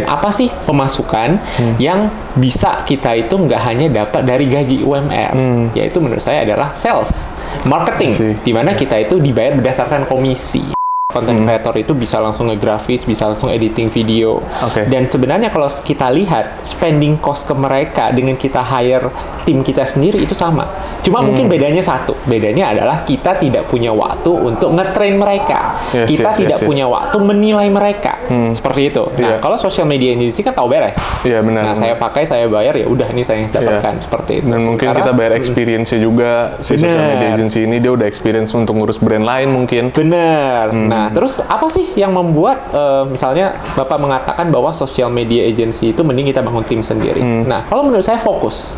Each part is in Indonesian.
apa sih pemasukan yang bisa kita itu nggak hanya dapat dari gaji UMR, yaitu menurut saya adalah sales, marketing, di mana kita itu dibayar berdasarkan komisi. Content creator itu bisa langsung nge-grafis, bisa langsung editing video. Dan sebenarnya kalau kita lihat spending cost ke mereka dengan kita hire tim kita sendiri itu sama. Cuma mungkin bedanya satu. Bedanya adalah kita tidak punya waktu untuk nge-train mereka. Kita tidak punya waktu menilai mereka. Seperti itu. Nah, kalau social media agency kan tahu beres. Iya, benar. Nah, saya pakai, saya bayar, ya udah ini saya yang dapatkan. Seperti itu. Dan mungkin kita bayar experience-nya juga. Si social media agency ini dia udah experience untuk ngurus brand lain mungkin. Bener. Nah, terus apa sih yang membuat misalnya Bapak mengatakan bahwa social media agency itu mending kita bangun tim sendiri? Nah, kalau menurut saya fokus.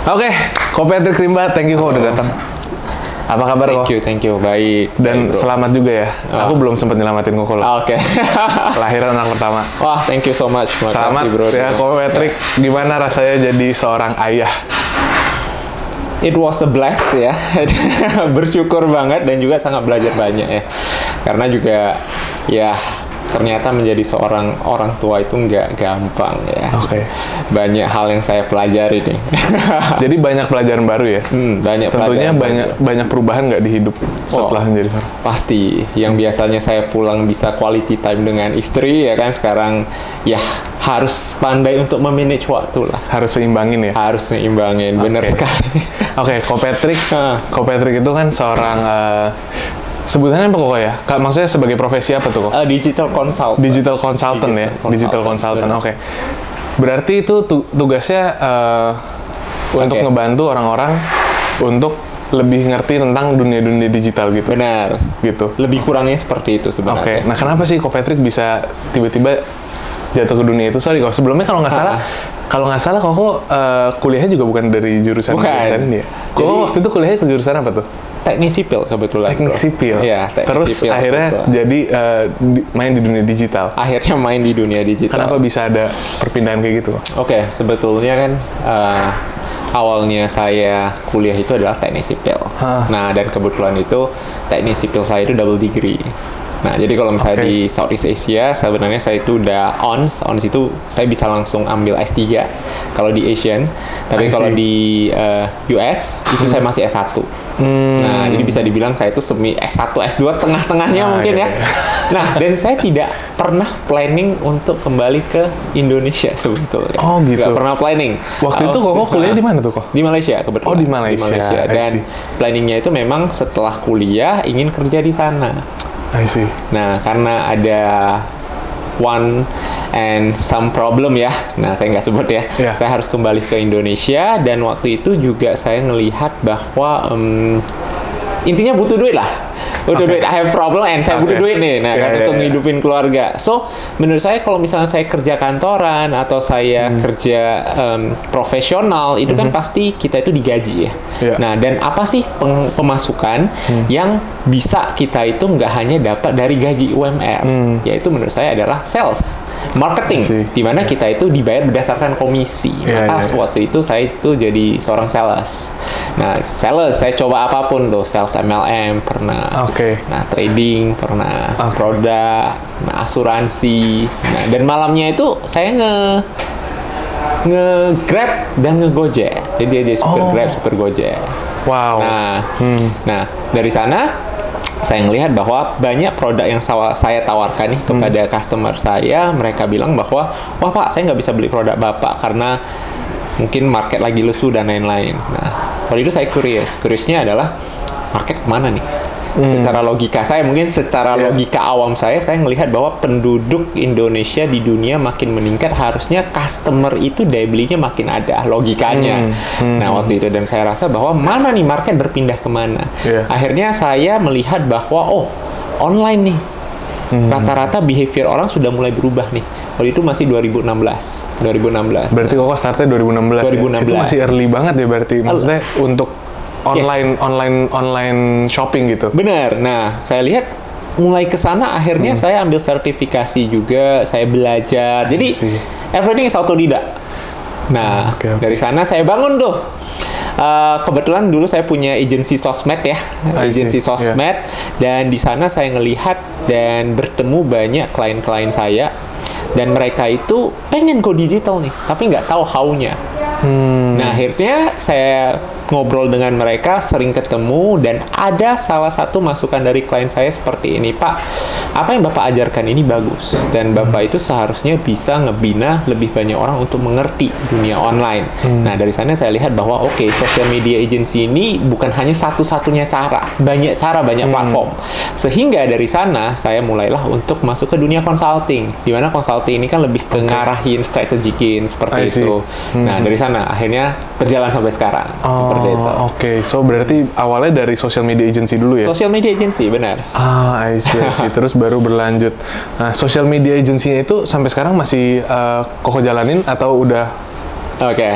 Oke, Ko Patrick Rimba, thank you kok udah datang. Apa kabar kok? Thank you, baik. Dan baik, selamat juga ya. Aku belum sempat nyelamatin Koko loh. Oke. Lahiran anak pertama. Wah, thank you so much. Selamat bro. Ya, Ko Patrick. Gimana rasanya jadi seorang ayah? It was a bless ya. Bersyukur banget dan juga sangat belajar banyak ya. Karena juga ya ternyata menjadi seorang orang tua itu nggak gampang ya. Banyak hal yang saya pelajari nih. Jadi banyak pelajaran baru ya? Banyak tentunya banyak perubahan nggak di hidup setelah menjadi seorang? Pasti. Yang biasanya saya pulang bisa quality time dengan istri ya kan, sekarang ya harus pandai untuk memanage waktu lah. Harus seimbangin ya? Harus seimbangin, bener sekali. Ko Patrick itu kan seorang sebutannya apa kok ya? Maksudnya sebagai profesi apa tuh kok? Digital consultant. Digital consultant ya? Digital consultant, oke. Berarti itu tugasnya untuk ngebantu orang-orang untuk lebih ngerti tentang dunia-dunia digital gitu. Benar. Gitu. Lebih kurangnya seperti itu sebenarnya. Nah kenapa sih Ko Patrick bisa tiba-tiba jatuh ke dunia itu? Sorry kok, sebelumnya kalau nggak salah kok kuliahnya juga bukan dari jurusan ini ya? Kok waktu itu kuliahnya ke jurusan apa tuh? Teknik sipil kebetulan. Teknik sipil. Iya, terus sipil, akhirnya jadi main di dunia digital. Akhirnya main di dunia digital. Kenapa bisa ada perpindahan kayak gitu? Sebetulnya kan awalnya saya kuliah itu adalah teknik sipil. Nah, dan kebetulan itu teknik sipil saya itu double degree. Nah, jadi kalau misalnya di Southeast Asia, sebenarnya saya itu udah ONS itu saya bisa langsung ambil S3 kalau di Asian. Tapi kalau di US, itu saya masih S1. Nah, jadi bisa dibilang saya itu semi S1, S2, tengah-tengahnya mungkin ya. Nah, dan saya tidak pernah planning untuk kembali ke Indonesia sebetulnya. Oh gitu. Nggak pernah planning. Waktu itu Koko kuliah di mana tuh kok? Di Malaysia kebetulan. Oh, di Malaysia. Dan planningnya itu memang setelah kuliah ingin kerja di sana. I see. Nah, karena ada one and some problem ya. Nah, saya nggak sebut ya. Saya harus kembali ke Indonesia dan waktu itu juga saya ngelihat bahwa intinya butuh duit lah. Butuh duit. I have problem and saya butuh duit nih. Nah, kan untuk ngehidupin keluarga. So, menurut saya kalau misalnya saya kerja kantoran atau saya kerja profesional, itu kan pasti kita itu digaji ya. Nah, dan apa sih pemasukan yang bisa kita itu nggak hanya dapat dari gaji UMR, yaitu menurut saya adalah sales, marketing, di mana kita itu dibayar berdasarkan komisi. Maka waktu itu saya itu jadi seorang sales. Nah, sales saya coba apapun tuh, sales MLM pernah, nah trading pernah, produk, nah asuransi, nah dan malamnya itu saya nge-Grab dan nge-Gojek. Jadi dia super Grab, super Gojek. Wow. Nah dari sana saya melihat bahwa banyak produk yang saya tawarkan nih kepada customer saya, mereka bilang bahwa, wah Pak, saya nggak bisa beli produk Bapak karena mungkin market lagi lesu dan lain-lain. Nah, waktu itu saya curiousnya adalah market kemana nih? Secara logika saya, mungkin secara logika awam saya melihat bahwa penduduk Indonesia di dunia makin meningkat, harusnya customer itu daya belinya makin ada logikanya. Nah, waktu itu dan saya rasa bahwa mana nih market berpindah kemana? Akhirnya saya melihat bahwa online nih. Rata-rata behavior orang sudah mulai berubah nih. Waktu itu masih 2016. Berarti Koko startnya 2016. Ya? Itu masih early banget ya berarti. Maksudnya untuk online shopping gitu. Benar. Nah, saya lihat mulai ke sana akhirnya saya ambil sertifikasi juga, saya belajar. Jadi everything is autodidak. Nah, dari sana saya bangun tuh Kebetulan dulu saya punya agensi sosmed ya, agensi sosmed, dan di sana saya ngelihat dan bertemu banyak klien-klien saya, dan mereka itu pengen go digital nih, tapi nggak tahu how-nya. Nah, akhirnya saya ngobrol dengan mereka, sering ketemu, dan ada salah satu masukan dari klien saya seperti ini, Pak, apa yang Bapak ajarkan ini bagus, dan Bapak itu seharusnya bisa ngebina lebih banyak orang untuk mengerti dunia online. Nah, dari sana saya lihat bahwa oke, social media agency ini bukan hanya satu-satunya cara, banyak cara, banyak platform. Sehingga dari sana saya mulailah untuk masuk ke dunia consulting, di mana consulting ini kan lebih ke ngarahin, strategikin, seperti itu. Nah, dari sana akhirnya berjalan sampai sekarang. Oke, so berarti awalnya dari social media agency dulu ya? Social media agency, benar. I see. Terus baru berlanjut. Nah, social media agency-nya itu sampai sekarang masih Koko jalanin atau udah? Oke.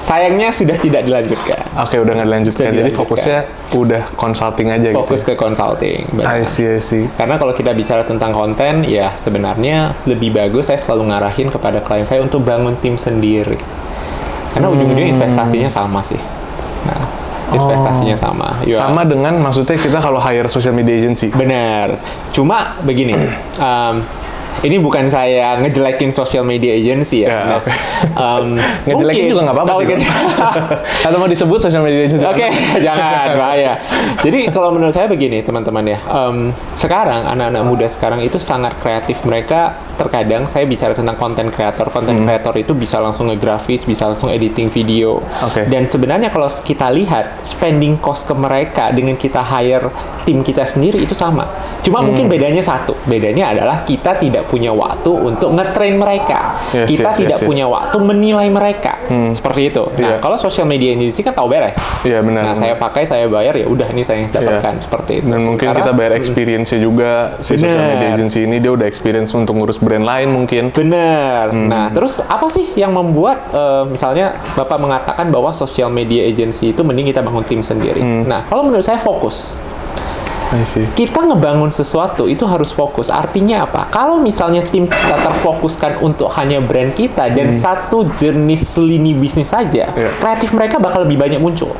Sayangnya sudah tidak dilanjutkan. Oke, udah nggak dilanjutkan. Jadi fokusnya udah consulting aja Fokus gitu? ke consulting, benar. I see. Karena kalau kita bicara tentang konten, ya sebenarnya lebih bagus saya selalu ngarahin kepada klien saya untuk bangun tim sendiri. Karena ujung-ujungnya investasinya sama sih. Nah, investasinya sama. Sama dengan maksudnya kita kalau hire social media agency? Benar. Cuma begini, ini bukan saya ngejelekin social media agency ya. Ngejelekin juga nggak apa-apa sih. Atau mau disebut social media agency? Jangan, bahaya. Jadi kalau menurut saya begini, teman-teman ya. Sekarang, anak-anak muda sekarang itu sangat kreatif. Mereka terkadang, saya bicara tentang konten kreator. Konten kreator itu bisa langsung ngegrafis, bisa langsung editing video. Dan sebenarnya kalau kita lihat, spending cost ke mereka dengan kita hire tim kita sendiri itu sama. Cuma mungkin bedanya satu. Bedanya adalah kita tidak punya waktu untuk nge-train mereka. Kita tidak punya waktu menilai mereka. Seperti itu. Nah, kalau social media agency kan tahu beres. Iya, benar. Nah, saya pakai, saya bayar, ya udah ini saya yang dapatkan. Seperti itu. Dan mungkin kita bayar experience-nya juga. Si social media agency ini dia udah experience untuk ngurus brand lain mungkin. Benar. Nah, terus apa sih yang membuat misalnya Bapak mengatakan bahwa social media agency itu mending kita bangun tim sendiri. Nah, kalau menurut saya fokus. Kita ngebangun sesuatu itu harus fokus. Artinya apa? Kalau misalnya tim kita terfokuskan untuk hanya brand kita dan satu jenis lini bisnis saja, kreatif mereka bakal lebih banyak muncul.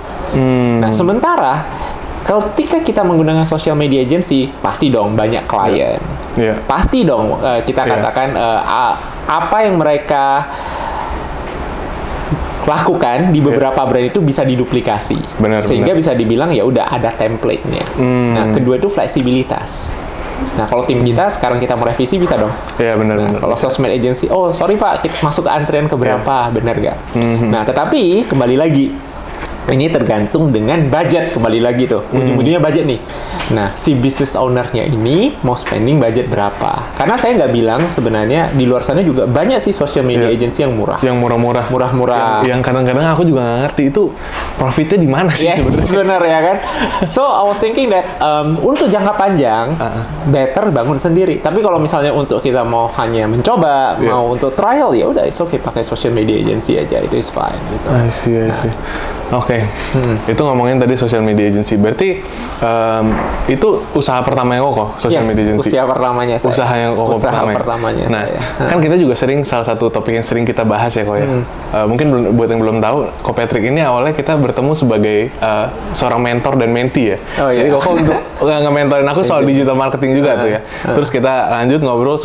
Nah, sementara ketika kita menggunakan social media agency, pasti dong banyak klien. Pasti dong kita katakan apa yang mereka lakukan di beberapa brand itu bisa diduplikasi, sehingga bisa dibilang ya udah ada template-nya. Nah, kedua itu fleksibilitas. Nah, kalau tim kita sekarang kita mau revisi bisa dong. Iya, benar. Nah, kalau sosmed agency, oh sorry Pak, kita masuk ke antrian keberapa, benar nggak? Nah, tetapi kembali lagi, ini tergantung dengan budget, kembali lagi tuh. Ujung-ujungnya budget nih. Nah, si business owner-nya ini mau spending budget berapa? Karena saya nggak bilang sebenarnya di luar sana juga banyak sih social media agency yang murah. Yang murah-murah. Murah-murah. Yang kadang-kadang aku juga nggak ngerti itu profitnya di mana sih sebenarnya. Benar ya kan? So, I was thinking that untuk jangka panjang, better bangun sendiri. Tapi kalau misalnya untuk kita mau hanya mencoba, mau untuk trial, ya udah, it's okay, pakai social media agency aja, itu is fine. Gitu. I see. Oke. Itu ngomongin tadi social media agency. Berarti itu usaha pertamanya Koko, social media agency? Usaha pertamanya saya. Usaha yang Koko pertamanya Nah, saya. kan kita juga sering, salah satu topik yang sering kita bahas ya, Ko ya. Mungkin buat yang belum tahu, Ko Patrick ini awalnya kita bertemu sebagai seorang mentor dan mentee ya. Jadi Koko untuk nge-mentorin aku soal digital marketing juga tuh ya. Terus kita lanjut ngobrol,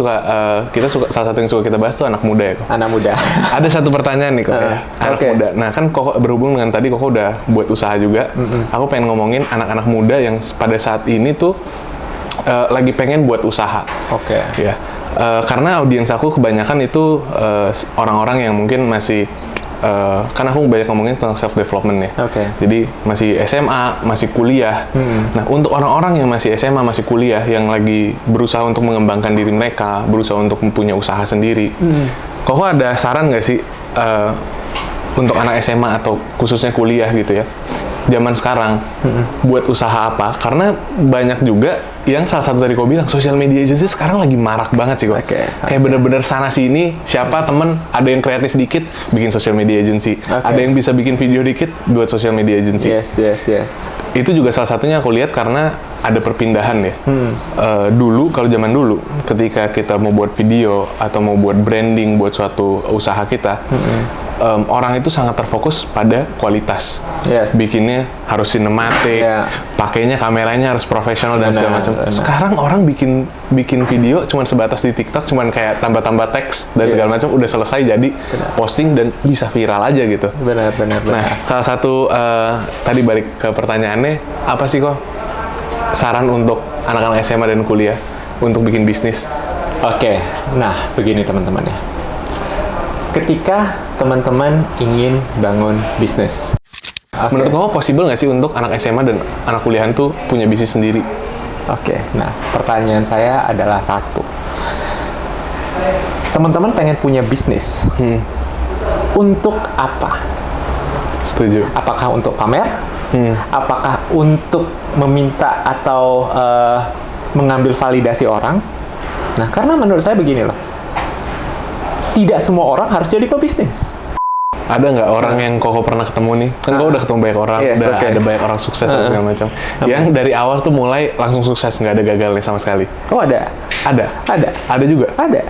kita suka, salah satu yang suka kita bahas tuh anak muda ya, Ko. Anak muda. Ada satu pertanyaan nih, Ko ya. Anak muda. Nah, kan Koko berhubung dengan tadi Koko udah buat usaha juga. Aku pengen ngomongin anak-anak muda yang pada saat ini tuh lagi pengen buat usaha. Ya. Karena audiens aku kebanyakan itu orang-orang yang mungkin masih kan aku banyak ngomongin tentang self development ya. Jadi masih SMA, masih kuliah. Nah, untuk orang-orang yang masih SMA, masih kuliah, yang lagi berusaha untuk mengembangkan diri mereka, berusaha untuk mempunyai usaha sendiri. Koko ada saran nggak sih untuk anak SMA atau khususnya kuliah gitu ya, zaman sekarang buat usaha apa? Karena banyak juga yang salah satu tadi kau bilang, social media agency sekarang lagi marak banget sih kok. Kayak bener-bener sana sini, siapa temen ada yang kreatif dikit bikin social media agency, ada yang bisa bikin video dikit buat social media agency. Itu juga salah satunya aku lihat karena ada perpindahan ya. Dulu, kalau zaman dulu, ketika kita mau buat video atau mau buat branding buat suatu usaha kita, orang itu sangat terfokus pada kualitas. Yes. Bikinnya harus sinematik, pakainya kameranya harus profesional dan segala macam. Sekarang orang bikin video cuman sebatas di TikTok, cuman kayak tambah-tambah teks dan segala macam, udah selesai jadi posting dan bisa viral aja gitu. Benar. Nah, salah satu tadi balik ke pertanyaannya, apa sih kok saran untuk anak-anak SMA dan kuliah untuk bikin bisnis? Oke, nah begini teman-teman ya. Ketika teman-teman ingin bangun bisnis, menurut kamu possible nggak sih untuk anak SMA dan anak kuliahan tuh punya bisnis sendiri? Oke, nah pertanyaan saya adalah satu. Teman-teman pengen punya bisnis, untuk apa? Setuju. Apakah untuk pamer? Apakah untuk meminta atau mengambil validasi orang? Nah, karena menurut saya begini loh. Tidak semua orang harus jadi pebisnis. Ada nggak orang yang Koko pernah ketemu nih? Kan Koko udah ketemu banyak orang, ada banyak orang sukses dan segala macam. Yang dari awal tuh mulai langsung sukses, nggak ada gagalnya sama sekali. Oh ada? Ada. Ada? Ada juga? Ada.